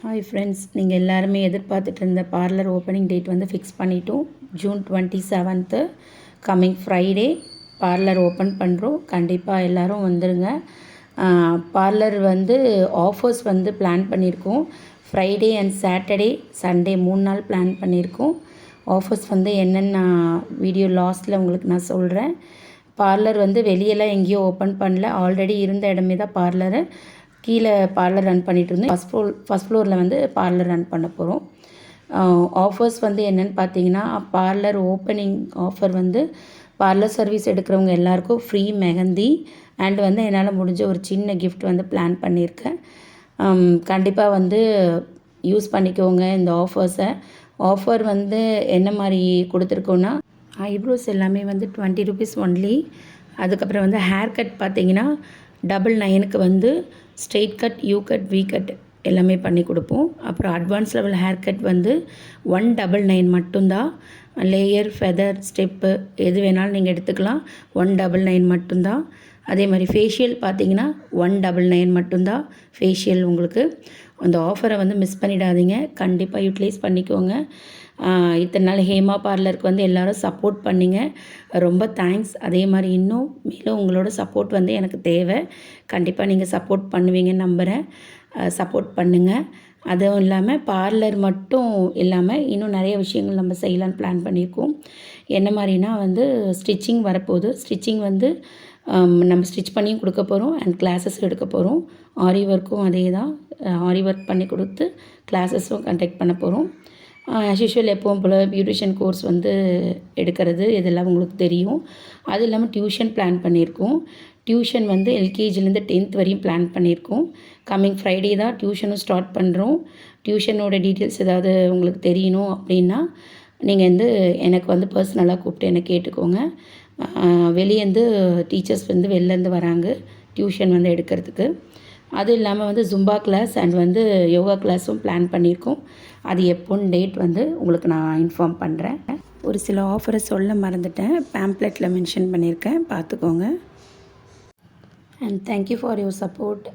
Hi friends, நீங்கள் எல்லாருமே எதிர்பார்த்துட்டு இருந்த பார்லர் ஓப்பனிங் டேட் வந்து ஃபிக்ஸ் பண்ணிட்டோம். June 27 coming Friday parlour open பண்ணுறோம். கண்டிப்பாக எல்லோரும் வந்துடுங்க. பார்லர் வந்து ஆஃபர்ஸ் வந்து பிளான் பண்ணியிருக்கோம். ஃப்ரைடே அண்ட் சாட்டர்டே சண்டே 3 நாள் பிளான் பண்ணியிருக்கோம். ஆஃபர்ஸ் வந்து என்னென்னு நான் வீடியோ லாஸ்ட்டில் உங்களுக்கு நான் சொல்கிறேன். பார்லர் வந்து வெளியெல்லாம் எங்கேயும் ஓப்பன் பண்ணல. ஆல்ரெடி இருந்த இடமே தான் பார்லரு. கீழே பார்லர் ரன் பண்ணிகிட்டு இருந்தோம். ஃபஸ்ட் ஃப்ளோரில் வந்து பார்லர் ரன் பண்ண போகிறோம். ஆஃபர்ஸ் வந்து என்னென்னு பார்த்தீங்கன்னா, பார்லர் ஓப்பனிங் ஆஃபர் வந்து பார்லர் சர்வீஸ் எடுக்கிறவங்க எல்லாேருக்கும் ஃப்ரீ மெஹந்தி அண்ட் வந்து என்னால் முடிஞ்ச ஒரு சின்ன கிஃப்ட் வந்து பிளான் பண்ணியிருக்கேன். கண்டிப்பாக வந்து யூஸ் பண்ணிக்கோங்க இந்த ஆஃபர்ஸை. ஆஃபர் வந்து என்ன மாதிரி கொடுத்துருக்கோன்னா, ஐப்ரோஸ் எல்லாமே வந்து 20 ருபீஸ் ஒன்லி. அதுக்கப்புறம் வந்து ஹேர் கட் பார்த்திங்கன்னா 999க்கு வந்து straight cut, U cut, V cut எல்லாமே பண்ணி கொடுப்போம். அப்புறம் அட்வான்ஸ் லெவல் ஹேர் கட் வந்து 199 மட்டும்தான். லேயர், ஃபெதர், ஸ்டெப்பு எது வேணாலும் நீங்கள் எடுத்துக்கலாம். 199 மட்டும்தான். அதே மாதிரி ஃபேஷியல் பார்த்தீங்கன்னா 199 மட்டும்தான் ஃபேஷியல் உங்களுக்கு. அந்த ஆஃபரை வந்து மிஸ் பண்ணிடாதீங்க. கண்டிப்பாக யூட்டிலைஸ் பண்ணிக்கோங்க. இத்தனை நாள் ஹேமா பார்லருக்கு வந்து எல்லோரும் சப்போர்ட் பண்ணிங்க, ரொம்ப தேங்க்ஸ். அதே மாதிரி இன்னும் மேலும் உங்களோட சப்போர்ட் வந்து எனக்கு தேவை. கண்டிப்பாக நீங்கள் சப்போர்ட் பண்ணுவீங்கன்னு நம்புகிறேன். சப்போர்ட் பண்ணுங்கள். அதுவும் இல்லாமல் பார்லர் மட்டும் இல்லாமல் இன்னும் நிறைய விஷயங்கள் நம்ம செய்யலான்னு பிளான் பண்ணியிருக்கோம். என்ன மாதிரினா வந்து ஸ்டிச்சிங் வரப்போகுது. ஸ்டிச்சிங் வந்து நம்ம ஸ்டிச் பண்ணியும் கொடுக்க போகிறோம் அண்ட் கிளாஸஸ் எடுக்க போகிறோம். ஆரி ஒர்க்கும் அதே தான். ஆரி ஒர்க் பண்ணி கொடுத்து கிளாஸஸும் கண்டக்ட் பண்ண போகிறோம். ஆஸ் யூஷுவல் எப்பவும் போல் பியூட்டிஷியன் கோர்ஸ் வந்து எடுக்கிறது இதெல்லாம் உங்களுக்கு தெரியும். அது இல்லாமல் டியூஷன் பிளான் பண்ணியிருக்கோம். டியூஷன் வந்து எல்கேஜிலேருந்து 10th வரையும் பிளான் பண்ணியிருக்கோம். கம்மிங் ஃப்ரைடே தான் டியூஷனும் ஸ்டார்ட் பண்ணுறோம். டியூஷனோட டீட்டெயில்ஸ் ஏதாவது உங்களுக்கு தெரியணும் அப்படின்னா நீங்கள் வந்து எனக்கு வந்து பர்சனலாக கூப்பிட்டு என்னை கேட்டுக்கோங்க. வெளியேருந்து டீச்சர்ஸ் வந்து வெளிலேருந்து வராங்க டியூஷன் வந்து எடுக்கிறதுக்கு. அது இல்லாமல் வந்து ஜும்பா கிளாஸ் அண்ட் வந்து யோகா கிளாஸும் பிளான் பண்ணியிருக்கோம். அது எப்போன்னு டேட் வந்து உங்களுக்கு நான் இன்ஃபார்ம் பண்ணுறேன். ஒரு சில ஆஃபரை சொல்ல மறந்துட்டேன். பேம்ப்ளெட்டில் மென்ஷன் பண்ணியிருக்கேன், பார்த்துக்கோங்க. And thank you for your support.